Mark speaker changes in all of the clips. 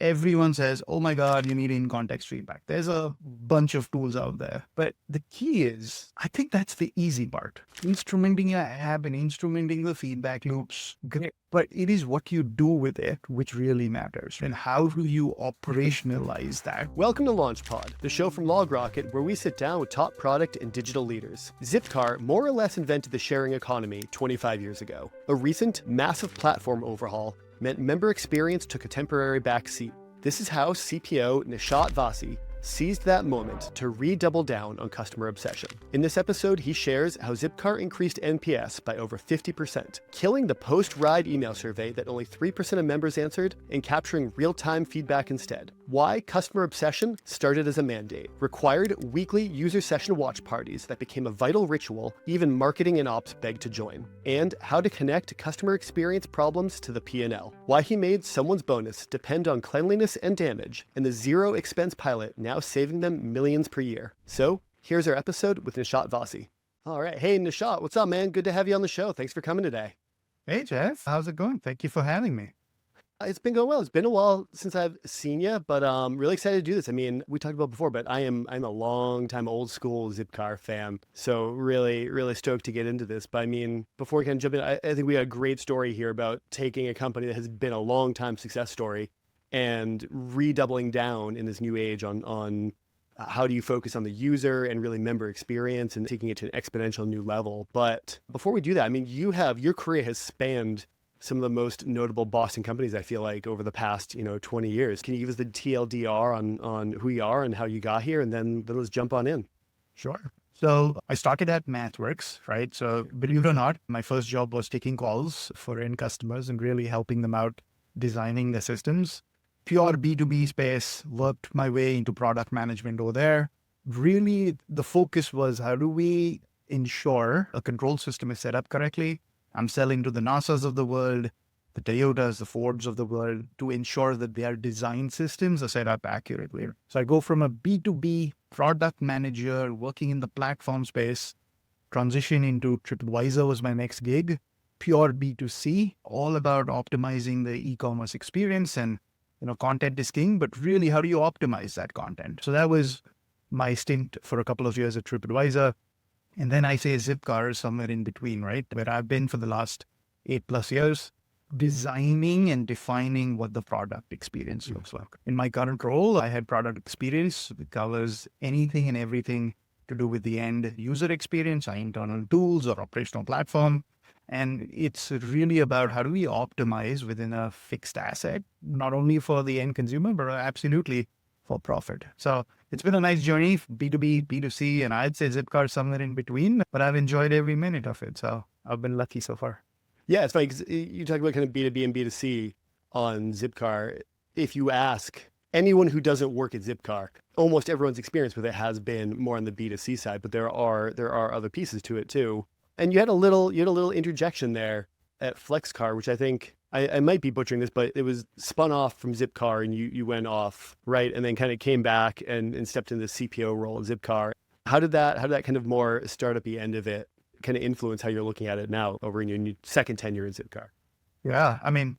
Speaker 1: everyone says, oh my God, you need in-context feedback. There's a bunch of tools out there. But the key is, I think that's the easy part. Instrumenting your app and instrumenting the feedback loops, great. But it is what you do with it which really matters. And how do you operationalize that?
Speaker 2: Welcome to LaunchPod, the show from LogRocket where we sit down with top product and digital leaders. Zipcar more or less invented the sharing economy 25 years ago. A recent, massive platform overhaul meant member experience took a temporary backseat. This is how CPO Nishaat Vasi seized that moment to redouble down on customer obsession. In this episode, he shares how Zipcar increased NPS by over 50%, killing the post-ride email survey that only 3% of members answered and capturing real-time feedback instead. Why customer obsession started as a mandate, required weekly user session watch parties that became a vital ritual even marketing and ops begged to join, and how to connect customer experience problems to the P&L. Why he made someone's bonus depend on cleanliness and damage, and the zero expense pilot now saving them millions per year. So here's our episode with Nishaat Vasi. All right. Hey, Nishaat, what's up, man? Good to have you on the show. Thanks for coming today.
Speaker 1: Hey, Jeff, how's it going? Thank you for having me.
Speaker 2: It's been going well. It's been a while since I've seen you, but really excited to do this. I mean, we talked about before, but I'm a long time old school Zipcar fan. So really stoked to get into this. But I mean, before we can jump in, I think we got a great story here about taking a company that has been a long time success story and redoubling down in this new age on how do you focus on the user and really member experience and taking it to an exponential new level. But before we do that, I mean, your career has spanned some of the most notable Boston companies, I feel like, over the past, 20 years. Can you give us the TLDR on who you are and how you got here? And then let's jump on in.
Speaker 1: Sure. So I started at MathWorks, right? So believe it or not, my first job was taking calls for end customers and really helping them out designing the systems. Pure B2B space, worked my way into product management over there. Really, the focus was how do we ensure a control system is set up correctly? I'm selling to the NASAs of the world, the Toyotas, the Fords of the world, to ensure that their design systems are set up accurately. So I go from a B2B product manager working in the platform space, transition into TripAdvisor was my next gig, pure B2C, all about optimizing the e-commerce experience. And content is king, but really, how do you optimize that content? So that was my stint for a couple of years at TripAdvisor. And then I say Zipcar is somewhere in between, right? Where I've been for the last 8+ years, designing and defining what the product experience looks like. In my current role, I had product experience. It covers anything and everything to do with the end user experience, our internal tools or operational platform. And it's really about how do we optimize within a fixed asset, not only for the end consumer, but absolutely for profit. So it's been a nice journey, B2B, B2C, and I'd say Zipcar somewhere in between, but I've enjoyed every minute of it. So I've been lucky so far.
Speaker 2: Yeah, it's funny because you talk about kind of B2B and B2C on Zipcar. If you ask anyone who doesn't work at Zipcar, almost everyone's experience with it has been more on the B2C side, but there are other pieces to it too. And you had a little interjection there at FlexCar, which I think I might be butchering this, but it was spun off from Zipcar and you went off, right? And then kind of came back and stepped into the CPO role at Zipcar. How did that kind of more startup-y end of it kind of influence how you're looking at it now over in your second tenure at Zipcar?
Speaker 1: Yeah, I mean,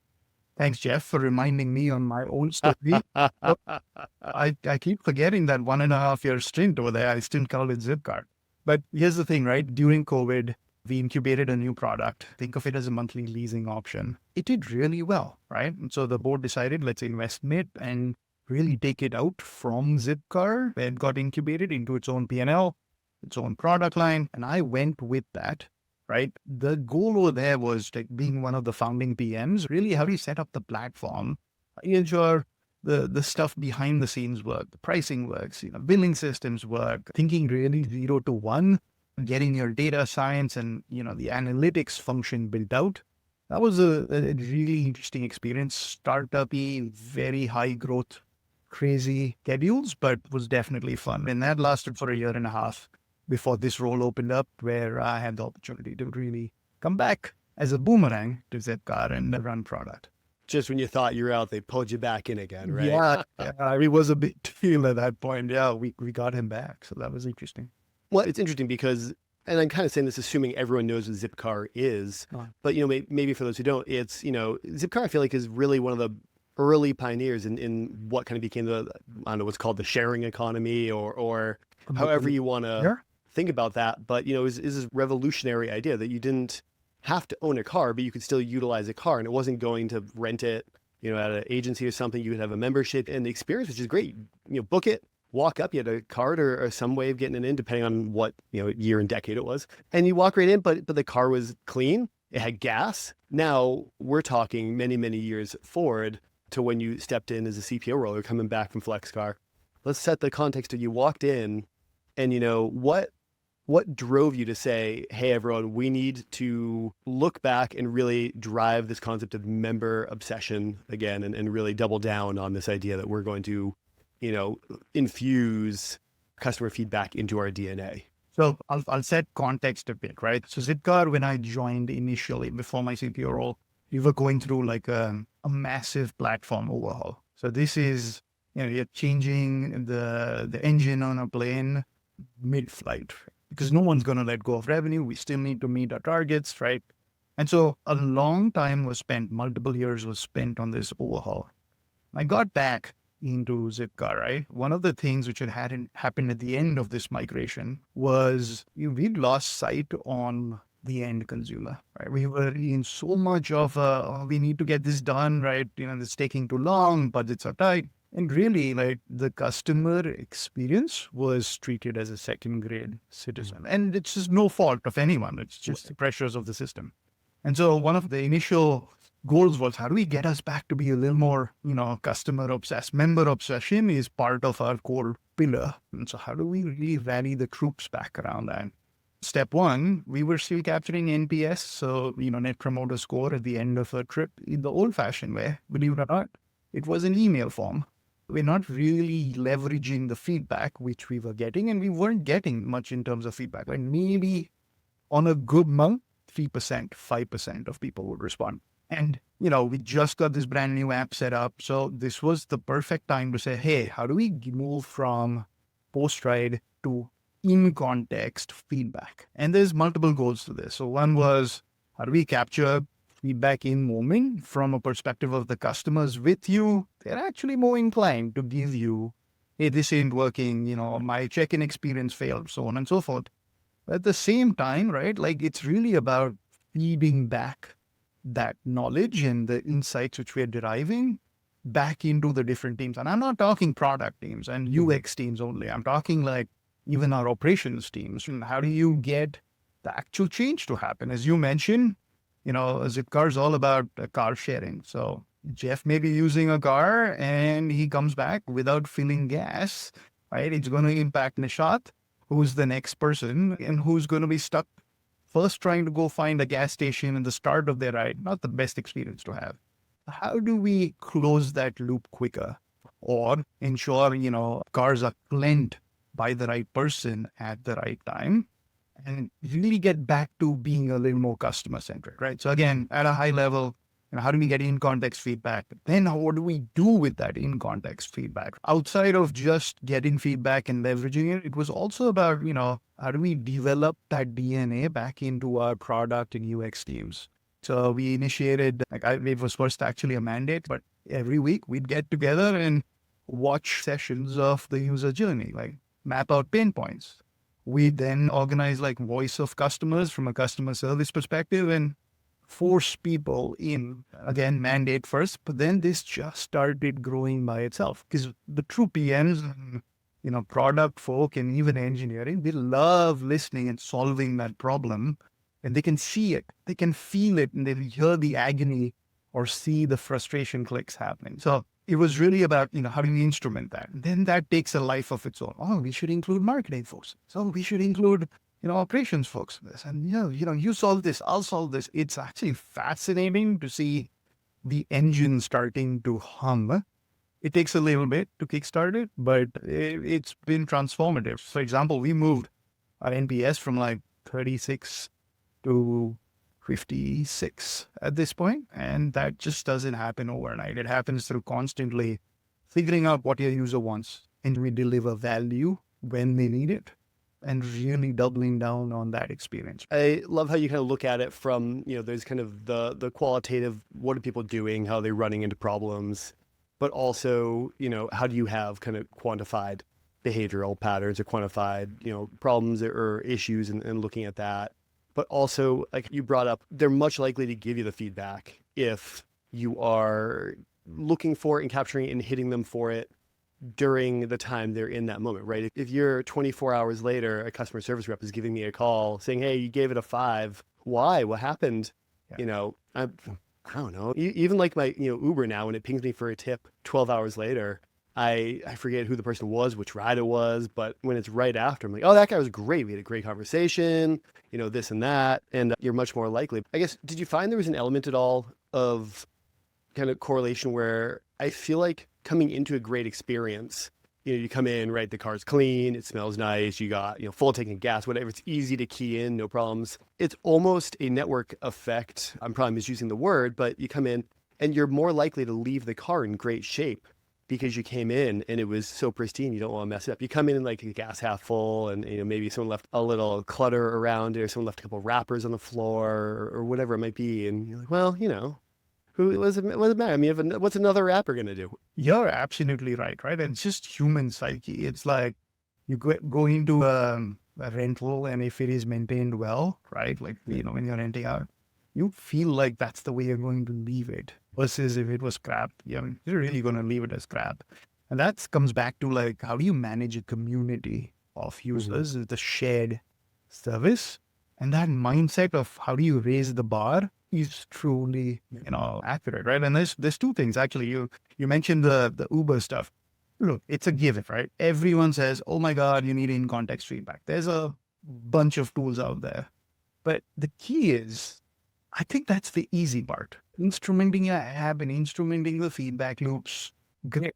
Speaker 1: thanks, Jeff, for reminding me on my own story. I keep forgetting that 1.5-year stint over there. I still call it Zipcar. But here's the thing, right? During COVID, we incubated a new product. Think of it as a monthly leasing option. It did really well, right? And so the board decided, let's invest in it and really take it out from Zipcar. It got incubated into its own P&L, its own product line. And I went with that, right? The goal over there was like being one of the founding PMs, really how do you set up the platform? How do you ensure the stuff behind the scenes work, the pricing works, billing systems work, thinking really 0 to 1, getting your data science and, the analytics function built out. That was a really interesting experience. Startup-y, very high growth, crazy schedules, but was definitely fun. And that lasted for 1.5 years before this role opened up where I had the opportunity to really come back as a boomerang to Zipcar and run product.
Speaker 2: Just when you thought you were out, they pulled you back in again, right?
Speaker 1: Yeah, it was a big deal at that point. Yeah, we got him back. So that was interesting.
Speaker 2: Well, it's interesting because, and I'm kind of saying this assuming everyone knows what Zipcar is, but, maybe for those who don't, it's, Zipcar I feel like is really one of the early pioneers in what kind of became the, I don't know, what's called the sharing economy, or however you want to
Speaker 1: Yeah.
Speaker 2: think about that. But, is this revolutionary idea that you didn't have to own a car, but you could still utilize a car, and it wasn't going to rent it, at an agency or something. You would have a membership, and the experience, which is great. Book it, walk up, you had a card or some way of getting it in, depending on what, year and decade it was. And you walk right in, but the car was clean. It had gas. Now we're talking many, many years forward to when you stepped in as a CPO role or coming back from FlexCar. Let's set the context of you walked in, and what drove you to say, hey, everyone, we need to look back and really drive this concept of member obsession again, and really double down on this idea that we're going to, infuse customer feedback into our DNA.
Speaker 1: So I'll set context a bit, right? So Zipcar, when I joined initially before my CPO role, we were going through like a massive platform overhaul. So this is, you're changing the engine on a plane mid-flight because no one's going to let go of revenue. We still need to meet our targets, right? And so a long time was spent, multiple years was spent on this overhaul. I got back into Zipcar, right? One of the things which hadn't happened at the end of this migration was we'd lost sight on the end consumer, right? We were in so much of we need to get this done, right? It's taking too long, budgets are tight. And really, like, the customer experience was treated as a second grade citizen. And it's just no fault of anyone. It's just the pressures of the system. And so one of the initial goals was, how do we get us back to be a little more, customer obsessed? Member obsession is part of our core pillar. And so how do we really rally the troops back around that? Step one, we were still capturing NPS. So, Net Promoter Score at the end of a trip in the old fashioned way, believe it or not. It was an email form. We're not really leveraging the feedback which we were getting, and we weren't getting much in terms of feedback. Like maybe on a good month, 3%, 5% of people would respond. And, we just got this brand new app set up. So this was the perfect time to say, hey, how do we move from post-ride to in-context feedback? And there's multiple goals to this. So one was, how do we capture feedback in moment from a perspective of the customers with you? They're actually more inclined to give you, hey, this ain't working, my check-in experience failed, so on and so forth. But at the same time, right, like, it's really about feeding back that knowledge and the insights which we're deriving back into the different teams. And I'm not talking product teams and UX teams only. I'm talking like even our operations teams. And how do you get the actual change to happen? As you mentioned, Zipcar is all about car sharing. So Jeff may be using a car and he comes back without filling gas, right? It's going to impact Nishaat, who's the next person and who's going to be stuck first trying to go find a gas station in the start of their ride. Not the best experience to have. How do we close that loop quicker or ensure, cars are cleaned by the right person at the right time? And really get back to being a little more customer centric, right? So again, at a high level, how do we get in context feedback? Then what do we do with that in context feedback? Outside of just getting feedback and leveraging it, it was also about, how do we develop that DNA back into our product and UX teams? So we initiated, it was first actually a mandate, but every week we'd get together and watch sessions of the user journey, like map out pain points. We then organize like voice of customers from a customer service perspective and force people in, again, mandate first, but then this just started growing by itself because the true PMs, product folk and even engineering, they love listening and solving that problem, and they can see it, they can feel it, and they hear the agony or see the frustration clicks happening. So it was really about, how do we instrument that? And then that takes a life of its own. Oh, we should include marketing folks. So we should include, operations folks in this. And, you solve this, I'll solve this. It's actually fascinating to see the engine starting to hum. It takes a little bit to kickstart it, but it's been transformative. For example, we moved our NPS from like 36 to 56 at this point, and that just doesn't happen overnight. It happens through constantly figuring out what your user wants, and we deliver value when they need it, and really doubling down on that experience.
Speaker 2: I love how you kind of look at it from, there's kind of the qualitative, what are people doing, how are they running into problems, but also, how do you have kind of quantified behavioral patterns or quantified, problems or issues and looking at that. But also, like you brought up, they're much likely to give you the feedback if you are looking for it and capturing it and hitting them for it during the time they're in that moment, right? If you're 24 hours later, a customer service rep is giving me a call saying, hey, you gave it a 5. Why? What happened?
Speaker 1: Yeah.
Speaker 2: I don't know. Even like my, Uber now, when it pings me for a tip 12 hours later, I forget who the person was, which ride it was, but when it's right after, I'm like, oh, that guy was great. We had a great conversation, this and that. And you're much more likely. I guess, did you find there was an element at all of kind of correlation where I feel like coming into a great experience, you come in, right? The car's clean, it smells nice, you got, full tank of gas, whatever. It's easy to key in, no problems. It's almost a network effect. I'm probably misusing the word, but you come in and you're more likely to leave the car in great shape because you came in and it was so pristine, you don't want to mess it up. You come in like a gas half full and, maybe someone left a little clutter around it or someone left a couple wrappers on the floor or whatever it might what does it matter? I mean, what's another rapper going to do?
Speaker 1: You're absolutely right? And it's just human psyche. It's like you go into a rental, and if it is maintained well, right? Like, when you're renting out, you feel like that's the way you're going to leave it. Versus if it was crap, you're really going to leave it as crap. And that comes back to like, how do you manage a community of users? Is the shared service. And that mindset of how do you raise the bar is truly, accurate, right? And there's two things actually. You mentioned the Uber stuff. Look, it's a given, right? Everyone says, "Oh my God, you need in-context feedback." There's a bunch of tools out there, but the key is, I think that's the easy part. Instrumenting your app and instrumenting the feedback loops, great,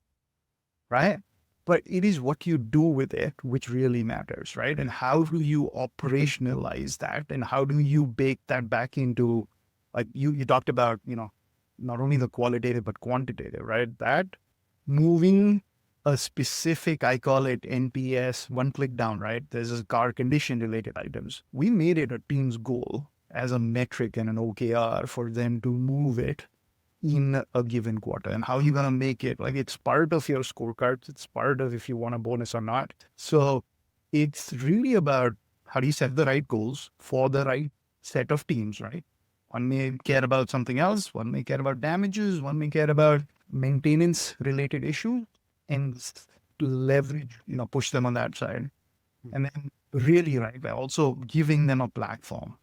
Speaker 1: right? But it is what you do with it which really matters, right? And how do you operationalize that, and how do you bake that back into, like you talked about, not only the qualitative but quantitative, right? That moving a specific, I call it NPS, one click down, right? There's a car condition related items. We made it a team's goal as a metric and an OKR for them to move it in a given quarter. And how you going to make it, like, it's part of your scorecards. It's part of if you want a bonus or not. So it's really about how do you set the right goals for the right set of teams, right? One may care about something else. One may care about damages. One may care about maintenance related issues, and to leverage, push them on that side. And then really, right, by also giving them a platform.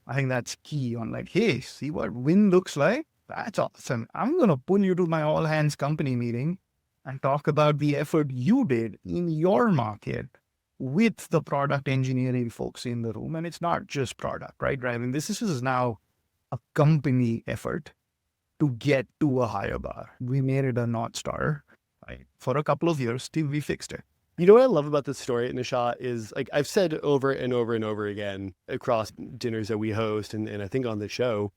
Speaker 1: I think that's key on like, hey, see what win looks like? That's awesome. I'm going to pull you to my all hands company meeting and talk about the effort you did in your market with the product engineering folks in the room. And it's not just product, right? I mean, this is now a company effort to get to a higher bar. We made it a North Star, right? For a couple of years till we fixed it.
Speaker 2: You know what I love about this story, Nishaat, is like I've said over and over and over again across dinners that we host and I think on the show,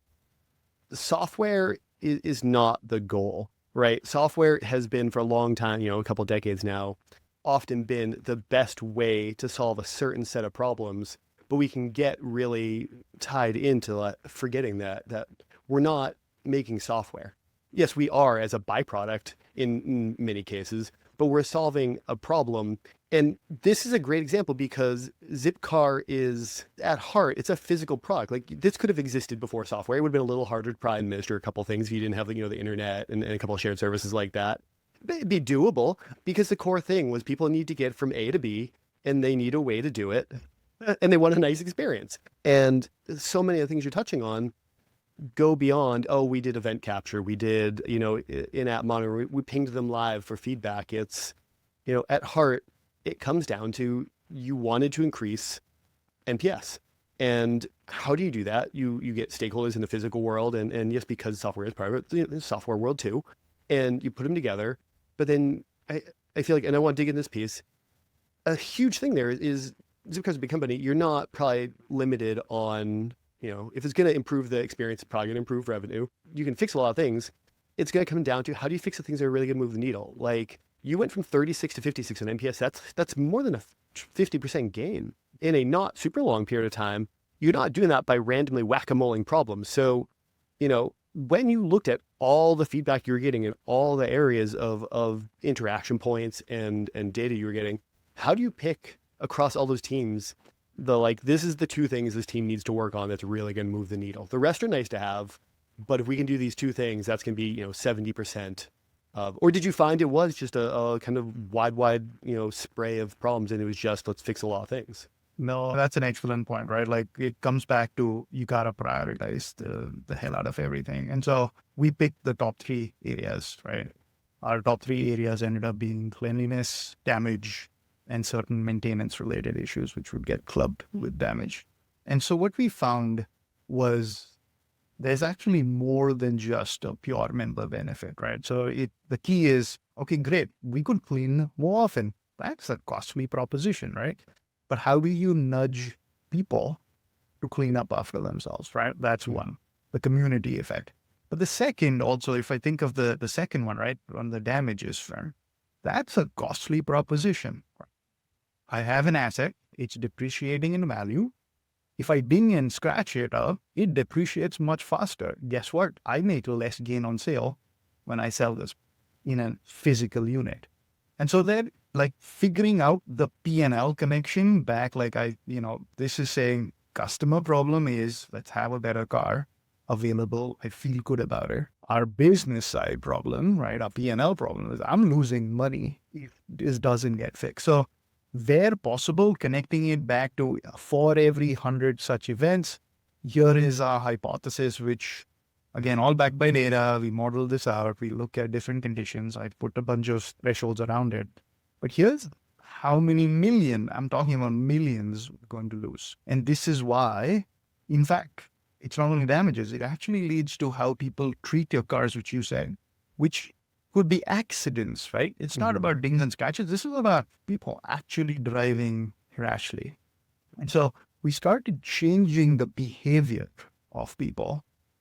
Speaker 2: software is not the goal, right? Software has been for a long time, a couple decades now, often been the best way to solve a certain set of problems, but we can get really tied into forgetting that we're not making software. Yes, we are as a byproduct in many cases, but we're solving a problem. And this is a great example because Zipcar is at heart, it's a physical product. Like this could have existed before software. It would have been a little harder to probably administer a couple of things if you didn't have the internet and a couple of shared services like that. But it'd be doable because the core thing was people need to get from A to B and they need a way to do it and they want a nice experience. And so many of the things you're touching on go beyond, oh, we did event capture, we did, in-app monitoring, we pinged them live for feedback. It's, at heart, it comes down to you wanted to increase NPS. And how do you do that? You get stakeholders in the physical world, and yes, because software is private, the software world too, and you put them together. But then I feel like, and I want to dig in this piece, a huge thing there is because of a big company, you're not probably limited on, if it's going to improve the experience, it's probably going to improve revenue. You can fix a lot of things. It's going to come down to how do you fix the things that are really going to move the needle? Like you went from 36 to 56 on NPS. That's more than a 50% gain in a not super long period of time. You're not doing that by randomly whack-a-moling problems. So, when you looked at all the feedback you were getting in all the areas of interaction points and data you were getting, how do you pick across all those teams this is the two things this team needs to work on that's really going to move the needle? The rest are nice to have, but if we can do these two things, that's going to be 70% of. Or did you find it was just a kind of wide spray of problems, and it was just let's fix a lot of things?
Speaker 1: No, that's an excellent point, right? Like it comes back to you got to prioritize the hell out of everything. And so we picked the top three areas, right? Our top three areas ended up being cleanliness, damage, and certain maintenance related issues, which would get clubbed with damage. And so what we found was there's actually more than just a pure member benefit, right? So the key is, okay, great, we could clean more often. That's a costly proposition, right? But how do you nudge people to clean up after themselves, right? That's one, the community effect. But the second also, if I think of the second one, right, on the damages front, that's a costly proposition. I have an asset, it's depreciating in value. If I ding and scratch it up, it depreciates much faster. Guess what? I make less gain on sale when I sell this in a physical unit. And so then like figuring out the P&L connection back, this is saying customer problem is let's have a better car available. I feel good about it. Our business side problem, right? Our P&L problem is I'm losing money if this doesn't get fixed. So where possible, connecting it back to for every 100 such events, here is our hypothesis, which again, all backed by data. We model this out. We look at different conditions. I put a bunch of thresholds around it. But here's how many million, I'm talking about millions, we're going to lose. And this is why, in fact, it's not only damages, it actually leads to how people treat your cars, which you said, which could be accidents, right? It's not about dings and scratches. This is about people actually driving rashly. And so we started changing the behavior of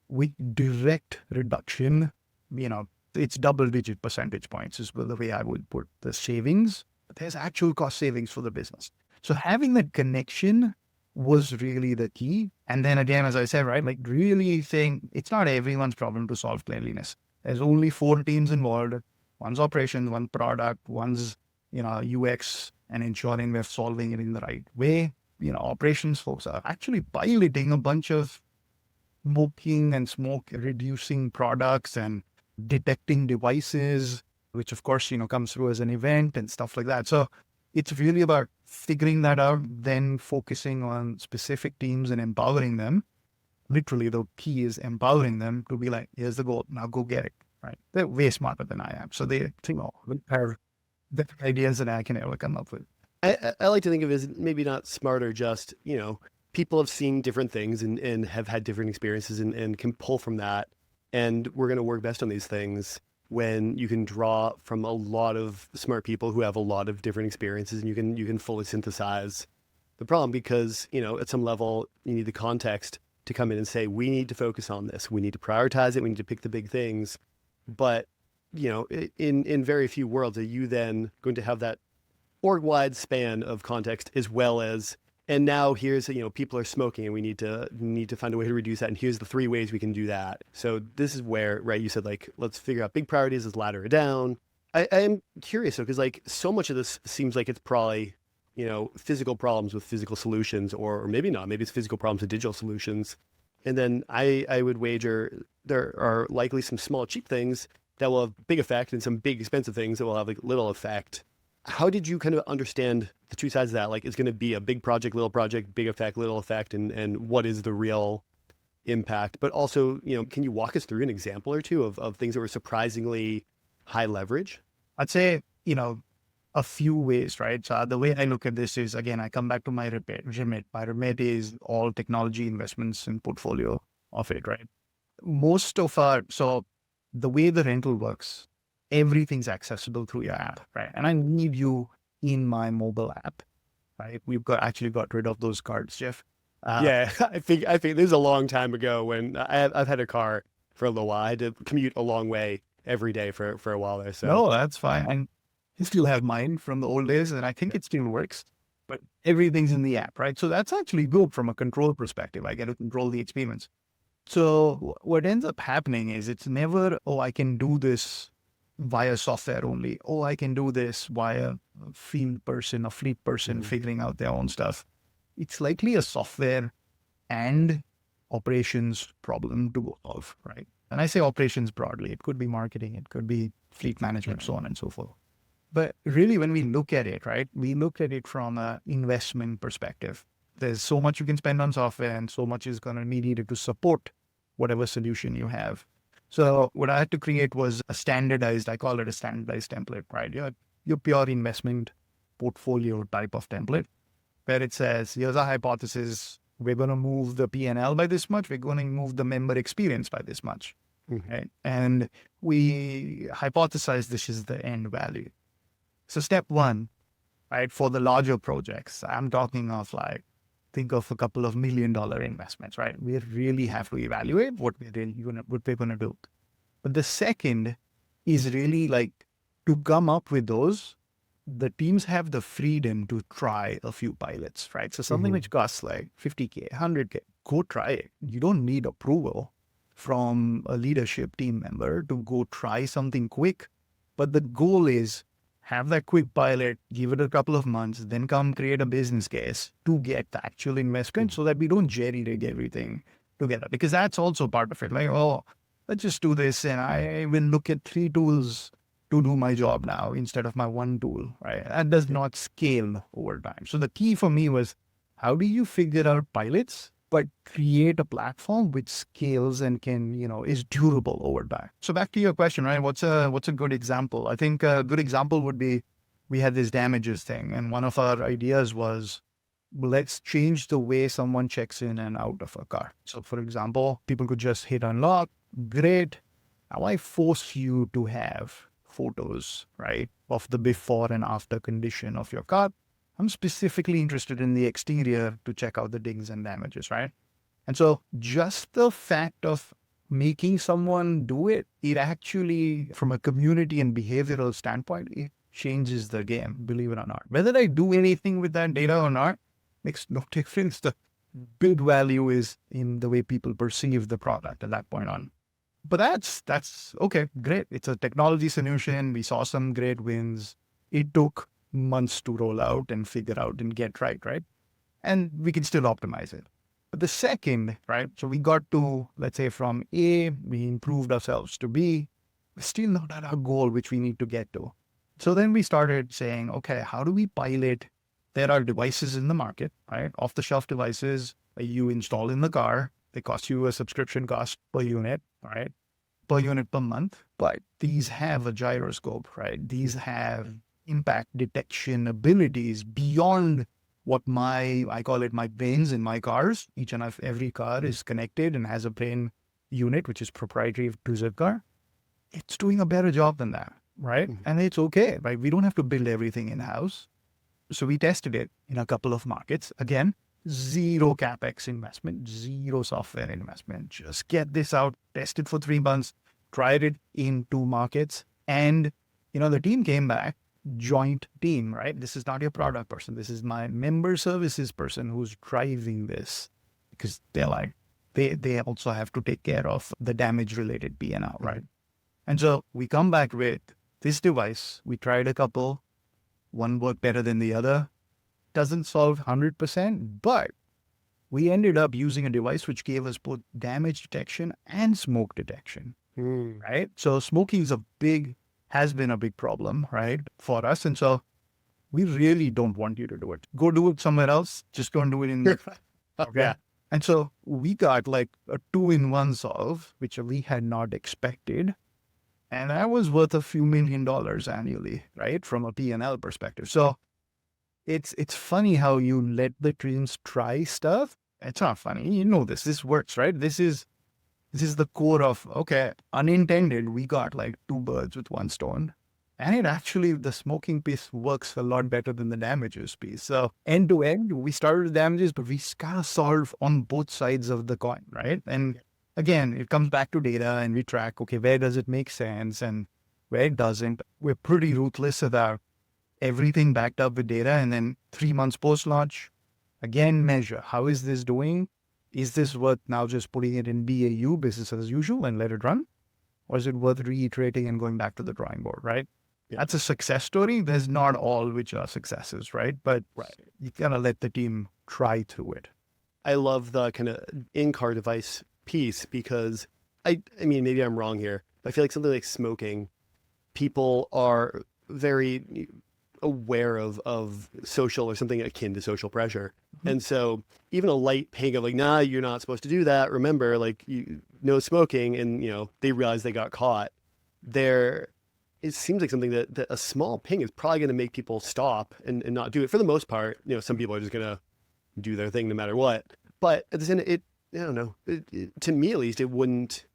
Speaker 1: with direct reduction. It's double-digit percentage points is the way I would put the savings. But there's actual cost savings for the business. So having that connection was really the key. And then again, as I said, right, like really saying it's not everyone's problem to solve cleanliness. There's only 4 teams involved. One's operations, one product, one's UX, and ensuring we're solving it in the right way. Operations folks are actually piloting a bunch of smoking and smoke reducing products and detecting devices, which of course, comes through as an event and stuff like that. So it's really about figuring that out, then focusing on specific teams and empowering them. Literally, the key is empowering them to be like, here's the goal, now go get it, right? They're way smarter than I am. So they think, have better ideas than I can ever come up with.
Speaker 2: I like to think of it as maybe not smarter, just, people have seen different things and have had different experiences and can pull from that. And we're going to work best on these things when you can draw from a lot of smart people who have a lot of different experiences, and you can fully synthesize the problem, because, at some level you need the context to come in and say, we need to focus on this. We need to prioritize it. We need to pick the big things. But, in very few worlds are you then going to have that org-wide span of context, as well as, and now here's, people are smoking and we need to find a way to reduce that. And here's the 3 ways we can do that. So this is where, right, you said, let's figure out big priorities, let's ladder it down. I am curious though, because so much of this seems like it's probably, physical problems with physical solutions, or maybe not, maybe it's physical problems with digital solutions. And then I would wager there are likely some small, cheap things that will have big effect and some big, expensive things that will have little effect. How did you kind of understand the two sides of that? It's going to be a big project, big effect, little effect, and what is the real impact? But also, can you walk us through an example or two of things that were surprisingly high leverage?
Speaker 1: I'd say, a few ways, right? So the way I look at this is, again, I come back to my remit. My remit is all technology investments and portfolio of it, right? So the way the rental works, everything's accessible through your app, right? And I need you in my mobile app, right? We've actually got rid of those cards, Jeff.
Speaker 2: Yeah, I think this is a long time ago when I've had a car for a little while. I had to commute a long way every day for a while there. So
Speaker 1: no, that's fine. And I still have mine from the old days, and I think it still works, but everything's in the app, right? So that's actually good from a control perspective. I get to control the experience. So what ends up happening is it's never, oh, I can do this via software only. Oh, I can do this via a field person, a fleet person figuring out their own stuff. It's likely a software and operations problem to solve, right? And I say operations broadly. It could be marketing, it could be fleet management, so on and so forth. But really, when we look at it, right, we look at it from an investment perspective. There's so much you can spend on software and so much is going to be needed to support whatever solution you have. So what I had to create was a standardized, I call it a standardized template, right? Your pure investment portfolio type of template where it says, here's a hypothesis. We're going to move the P&L by this much. We're going to move the member experience by this much. Right? And we hypothesize this is the end value. So step one, right, for the larger projects, I'm talking of like, think of a couple of $1 million investments, right? We really have to evaluate what we're going to do. But the second is really like to come up with those, the teams have the freedom to try a few pilots, right? So something which costs like 50K, 100K, go try it. You don't need approval from a leadership team member to go try something quick. But the goal is have that quick pilot, give it a couple of months, then come create a business case to get the actual investment so that we don't jerry-rig everything together. Because that's also part of it. Like, oh, let's just do this and I will look at 3 tools to do my job now instead of my one tool, right? That does not scale over time. So the key for me was, how do you figure out pilots, but create a platform which scales and can, is durable over time? So back to your question, right? What's a good example? I think a good example would be, we had this damages thing. And one of our ideas was, let's change the way someone checks in and out of a car. So for example, people could just hit unlock. Great. Now I force you to have photos, right, of the before and after condition of your car. I'm specifically interested in the exterior to check out the dings and damages, right? And so just the fact of making someone do it, it actually, from a community and behavioral standpoint, it changes the game, believe it or not. Whether I do anything with that data or not, makes no difference. The big value is in the way people perceive the product at that point on. But that's okay, great. It's a technology solution. We saw some great wins. It took months to roll out and figure out and get right? And we can still optimize it. But the second, right? So we got to, let's say from A, we improved ourselves to B. We're still not at our goal, which we need to get to. So then we started saying, okay, how do we pilot? There are devices in the market, right? Off-the-shelf devices you install in the car. They cost you a subscription cost per unit, right? Per unit per month. But these have a gyroscope, right? These have impact detection abilities beyond what I call it my brains in my cars. Each and every car is connected and has a brain unit, which is proprietary to Zipcar. It's doing a better job than that, right? And it's okay, right? We don't have to build everything in-house. So we tested it in a couple of markets. Again, zero CapEx investment, zero software investment. Just get this out, test it for 3 months, tried it in 2 markets. And, the team came back, joint team, right? This is not your product person. This is my member services person who's driving this, because they're like, they also have to take care of the damage related P&L, right? And so we come back with this device. We tried a couple, one worked better than the other. Doesn't solve 100%, but we ended up using a device which gave us both damage detection and smoke detection, right? So smoking has been a big problem, right, for us. And so we really don't want you to do it. Go do it somewhere else. Just don't do it in the... Okay. Yeah. And so we got like a 2-in-1 solve, which we had not expected. And that was worth a few $1 million annually, right, from a P&L perspective. So it's funny how you let the teams try stuff. It's not funny. This works, right? This is the core of, okay, unintended, we got like 2 birds with 1 stone. And it actually, the smoking piece works a lot better than the damages piece. So end to end, we started with damages, but we gotta solve on both sides of the coin, right? And again, it comes back to data and we track, okay, where does it make sense and where it doesn't. We're pretty ruthless about everything backed up with data. And then 3 months post-launch, again, measure, how is this doing? is this worth now just putting it in BAU, business as usual, and let it run? Or is it worth reiterating and going back to the drawing board, right?
Speaker 2: Yeah.
Speaker 1: That's a success story. There's not all which are successes, right? But you gotta let the team try through it.
Speaker 2: I love the kind of in-car device piece because I mean, maybe I'm wrong here, but I feel like something like smoking, people are very aware of social or something akin to social pressure. And so even a light ping of like, nah, you're not supposed to do that. Remember, like, no smoking, and, they realize they got caught. It seems like something that a small ping is probably going to make people stop and not do it. For the most part, some people are just going to do their thing no matter what. But at the end, I don't know. To me, at least, it wouldn't.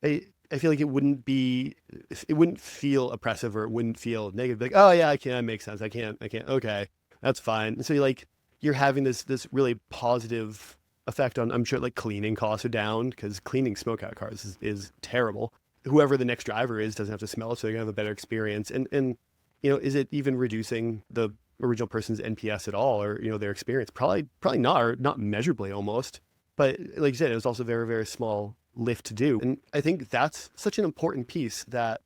Speaker 2: I feel like it wouldn't feel oppressive, or it wouldn't feel negative. Like, oh yeah, I can't. That makes sense. I can't. Okay, that's fine. And so you're having this really positive effect on. I'm sure like cleaning costs are down because cleaning smoke out cars is terrible. Whoever the next driver is doesn't have to smell it, so they're gonna have a better experience. And is it even reducing the original person's NPS at all, or their experience? Probably not, or not measurably almost. But like you said, it was also very, very small lift to do. And I think that's such an important piece that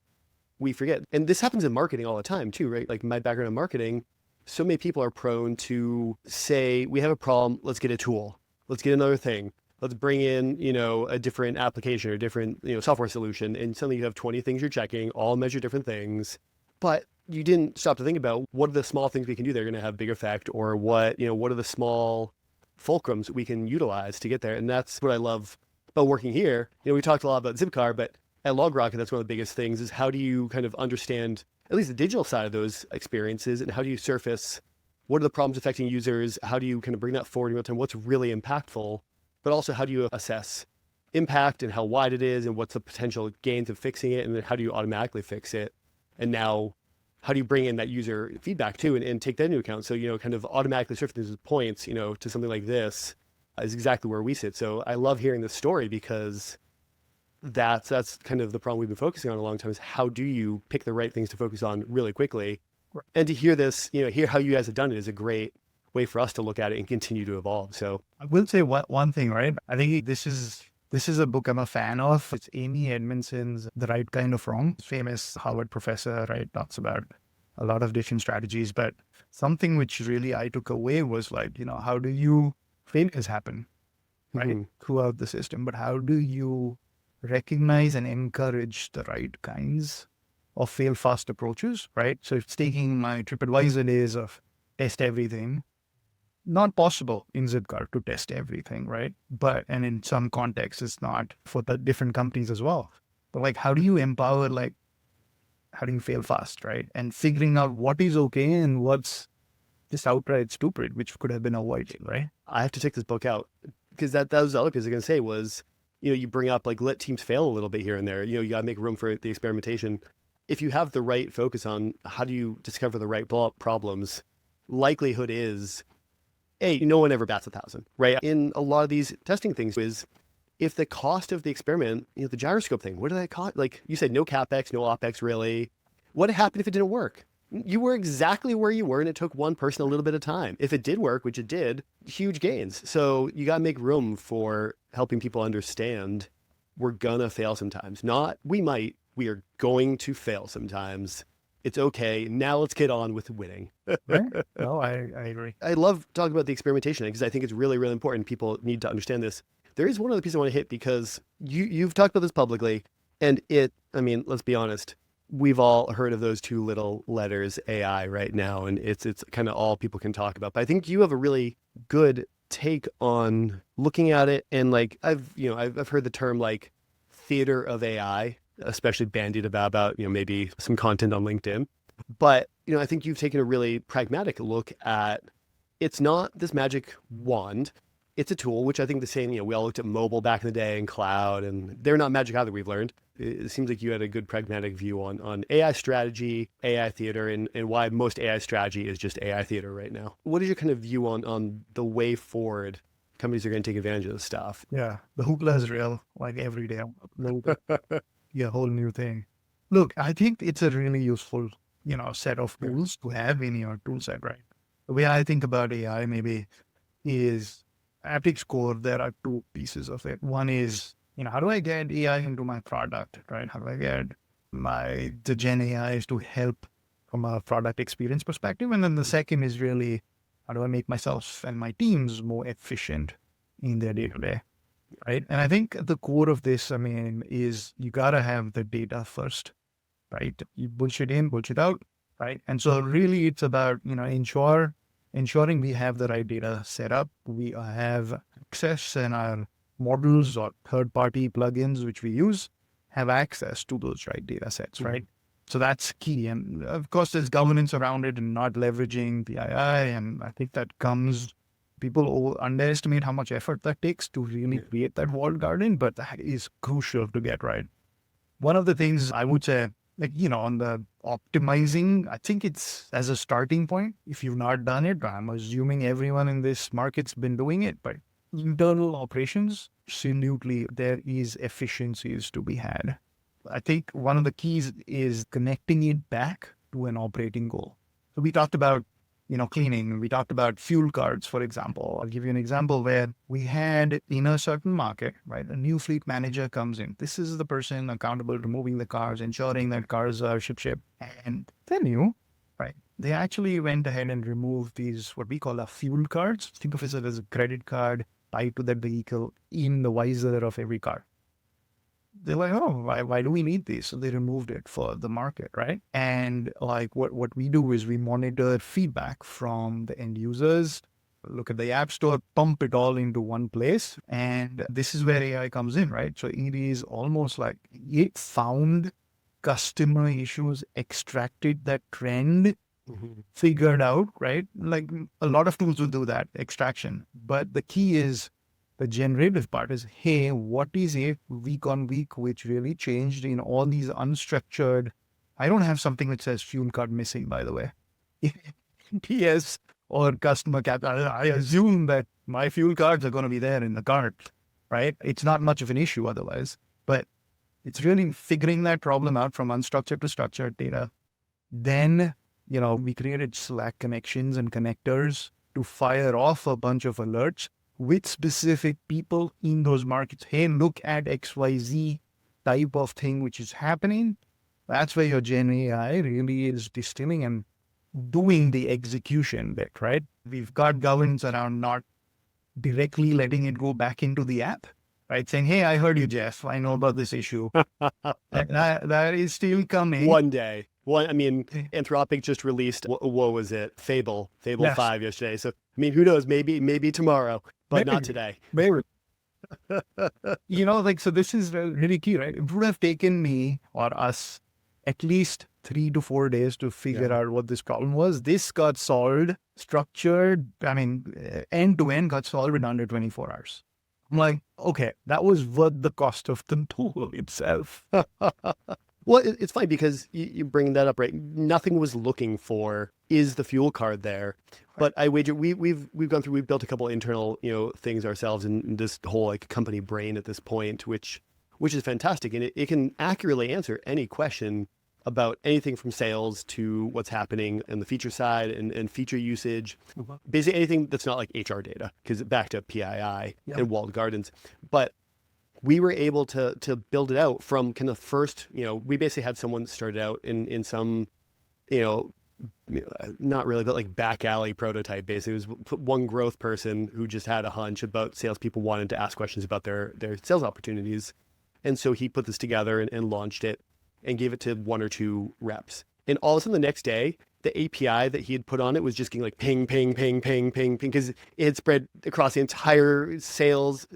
Speaker 2: we forget. And this happens in marketing all the time too, right? Like my background in marketing, so many people are prone to say, we have a problem, let's get a tool, let's get another thing, let's bring in, a different application or different, software solution. And suddenly you have 20 things you're checking, all measure different things. But you didn't stop to think about what are the small things we can do that are going to have big effect, or what are the small fulcrums we can utilize to get there. And that's what I love about working here. We talked a lot about Zipcar, but at LogRocket, that's one of the biggest things is how do you kind of understand at least the digital side of those experiences, and how do you surface what are the problems affecting users? How do you kind of bring that forward in real time? What's really impactful, but also how do you assess impact and how wide it is and what's the potential gains of fixing it? And then how do you automatically fix it? And now how do you bring in that user feedback too and take that into account? So, kind of automatically surface those points, to something like this is exactly where we sit. So I love hearing this story because that's kind of the problem we've been focusing on a long time is how do you pick the right things to focus on really quickly? Right. And to hear this, hear how you guys have done it is a great way for us to look at it and continue to evolve. So
Speaker 1: I will say one thing, right? I think this is a book I'm a fan of. It's Amy Edmondson's The Right Kind of Wrong. Famous Harvard professor, right? Talks about a lot of different strategies, but something which really I took away was like, how do you failures happen, right? Throughout the system, but how do you recognize and encourage the right kinds of fail fast approaches, right? So it's taking my TripAdvisor days of test everything. Not possible in Zipcar to test everything, right? And in some contexts, it's not for the different companies as well. But like, how do you empower, like, how do you fail fast, right? And figuring out what is okay and what's just outright stupid, which could have been avoided, right?
Speaker 2: I have to take this book out because that was the other piece I was going to say was, you bring up like let teams fail a little bit here and there. You got to make room for the experimentation. If you have the right focus on how do you discover the right problems, likelihood is, no one ever bats 1,000, right? In a lot of these testing things is if the cost of the experiment, the gyroscope thing, what did that cost? Like you said, no CapEx, no OpEx really. What happened if it didn't work? You were exactly where you were and it took one person a little bit of time. If it did work, which it did, huge gains. So you got to make room for helping people understand we're gonna fail sometimes. Not we are going to fail sometimes. It's okay. Now let's get on with winning.
Speaker 1: Right? No, I agree.
Speaker 2: I love talking about the experimentation because I think it's really, really important. People need to understand this. There is one other piece I want to hit because you've talked about this publicly, and let's be honest. We've all heard of those two little letters, AI, right now, and it's kind of all people can talk about. But I think you have a really good take on looking at it, and like I've heard the term like theater of AI, especially bandied about maybe some content on LinkedIn. But I think you've taken a really pragmatic look at it's not this magic wand. It's a tool, which I think the same, we all looked at mobile back in the day and cloud, and they're not magic either, we've learned. It seems like you had a good pragmatic view on AI strategy, AI theater, and why most AI strategy is just AI theater right now. What is your kind of view on the way forward companies are going to take advantage of this stuff?
Speaker 1: Yeah, the hoopla is real, like every day. Yeah, whole new thing. Look, I think it's a really useful, set of tools to have in your tool set, right? The way I think about AI maybe is at its core, there are two pieces of it. One is, how do I get AI into my product, right? How do I get the Gen AIs to help from a product experience perspective? And then the second is really, how do I make myself and my teams more efficient in their day-to-day, right? And I think at the core of this, is you got to have the data first, right? You bullshit in, bullshit out, right? And so really it's about, ensuring we have the right data set up. We have access, and our models or third-party plugins, which we use, have access to those right data sets, right? So that's key. And of course, there's governance around it and not leveraging PII. And I think that people underestimate how much effort that takes to really create that walled garden, but that is crucial to get right. One of the things I would say, on the optimizing, I think it's as a starting point. If you've not done it, I'm assuming everyone in this market's been doing it, but internal operations, absolutely, there is efficiencies to be had. I think one of the keys is connecting it back to an operating goal. So we talked about, cleaning. We talked about fuel cards, for example. I'll give you an example where we had in a certain market, right, a new fleet manager comes in. This is the person accountable to moving the cars, ensuring that cars are ship. And they're new, right? They actually went ahead and removed these, what we call fuel cards. Think of it as a credit card tied to that vehicle in the visor of every car. They're like, oh, why do we need these? So they removed it for the market, right? And what we do is we monitor feedback from the end users, look at the app store, pump it all into one place. And this is where AI comes in, right? So it is almost like it found customer issues, extracted that trend, figured out, right? Like a lot of tools will do that extraction. But the key is, the generative part is, hey, what is it week on week which really changed in all these unstructured? I don't have something that says fuel card missing, by the way. NPS or customer cap. I assume that my fuel cards are going to be there in the cart, right? It's not much of an issue otherwise, but it's really figuring that problem out from unstructured to structured data. Then, we created Slack connections and connectors to fire off a bunch of alerts with specific people in those markets. Hey, look at XYZ type of thing which is happening. That's where your Gen AI really is distilling and doing the execution bit, right? We've got governance around not directly letting it go back into the app, right? Saying, hey, I heard you, Jeff. I know about this issue. that is still coming.
Speaker 2: One day. Anthropic just released, what was it? Fable yes. 5 yesterday. So, who knows? Maybe tomorrow, but not today.
Speaker 1: Maybe. So this is really key, right? It would have taken me or us at least 3 to 4 days to figure out what this problem was. This got solved, structured, end to end got solved in under 24 hours. I'm like, okay, that was worth the cost of the tool itself.
Speaker 2: Well, it's fine because you bring that up, right? Nothing was looking for, is the fuel card there? But I wager we've built a couple internal, things ourselves in this whole company brain at this point, which is fantastic. And it can accurately answer any question about anything from sales to what's happening in the feature side and feature usage, basically anything that's not like HR data, because back to PII and walled gardens. But we were able to build it out from kind of first, we basically had someone start out in some, not really, but like back alley prototype. Basically, it was one growth person who just had a hunch about salespeople wanted to ask questions about their sales opportunities. And so he put this together and launched it and gave it to 1 or 2 reps. And all of a sudden the next day, the API that he had put on it was just getting like ping, ping, ping, ping, ping, ping, because it had spread across the entire sales,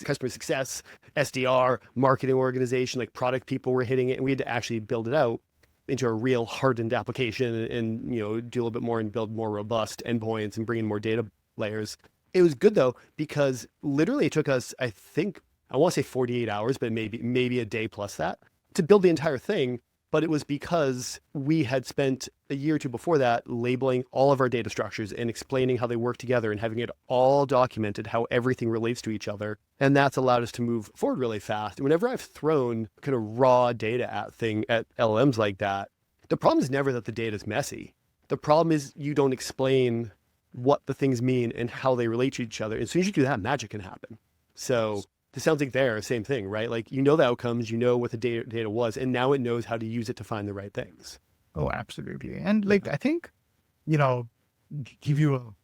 Speaker 2: customer success, SDR, marketing organization, like product people were hitting it. And we had to actually build it out into a real hardened application and do a little bit more and build more robust endpoints and bring in more data layers. It was good though, because literally it took us, I think, I want to say 48 hours, but maybe a day plus that to build the entire thing. But it was because we had spent a year or 2 before that labeling all of our data structures and explaining how they work together and having it all documented, how everything relates to each other. And that's allowed us to move forward really fast. And whenever I've thrown kind of raw data at LLMs like that, the problem is never that the data is messy. The problem is you don't explain what the things mean and how they relate to each other. As soon as you do that, magic can happen. So this sounds like they're same thing, right? Like, you know the outcomes, you know what the data was, and now it knows how to use it to find the right things.
Speaker 1: Oh, absolutely. And like, I think, you know, give you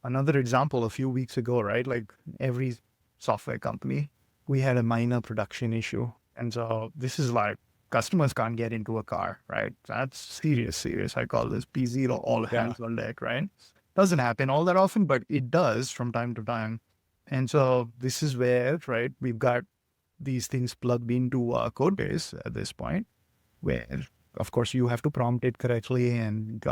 Speaker 1: another example a few weeks ago, right? Like every software company, we had a minor production issue. And so this is like, customers can't get into a car, right? That's serious. I call this P0, all hands on deck, right? Doesn't happen all that often, but it does from time to time. And so this is where, right, we've got these things plugged into our code base at this point, where, of course, you have to prompt it correctly, and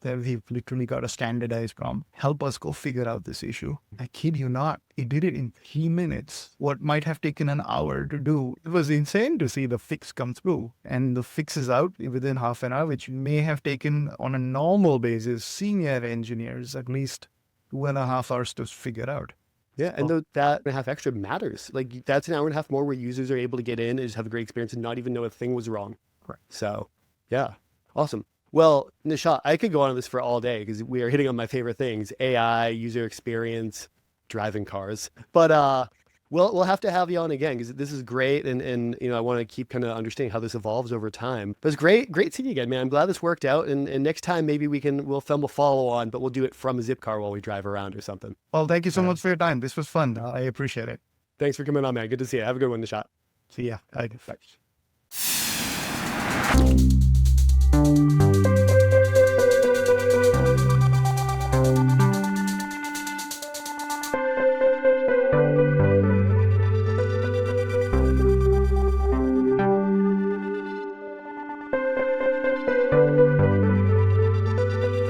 Speaker 1: we've literally got a standardized prompt. Help us go figure out this issue. I kid you not, it did it in 3 minutes. What might have taken an hour to do. It was insane to see the fix come through. And the fix is out within half an hour, which may have taken, on a normal basis, senior engineers at least 2.5 hours to figure out.
Speaker 2: Yeah, and that 1.5 extra matters. Like, that's an 1.5 hour more where users are able to get in and just have a great experience and not even know a thing was wrong.
Speaker 1: Correct.
Speaker 2: So, yeah, awesome. Well, Nishaat, I could go on this for all day because we are hitting on my favorite things: AI, user experience, driving cars. But we'll have to have you on again because this is great, and you know, I want to keep kind of understanding how this evolves over time. But it's great seeing you again, man. I'm glad this worked out, and next time maybe we'll film a follow on, but we'll do it from a Zipcar while we drive around or something.
Speaker 1: Well, thank you so much for your time. This was fun. I appreciate it.
Speaker 2: Thanks for coming on, man. Good to see you. Have a good one, Nishaat.
Speaker 1: See ya. Thanks.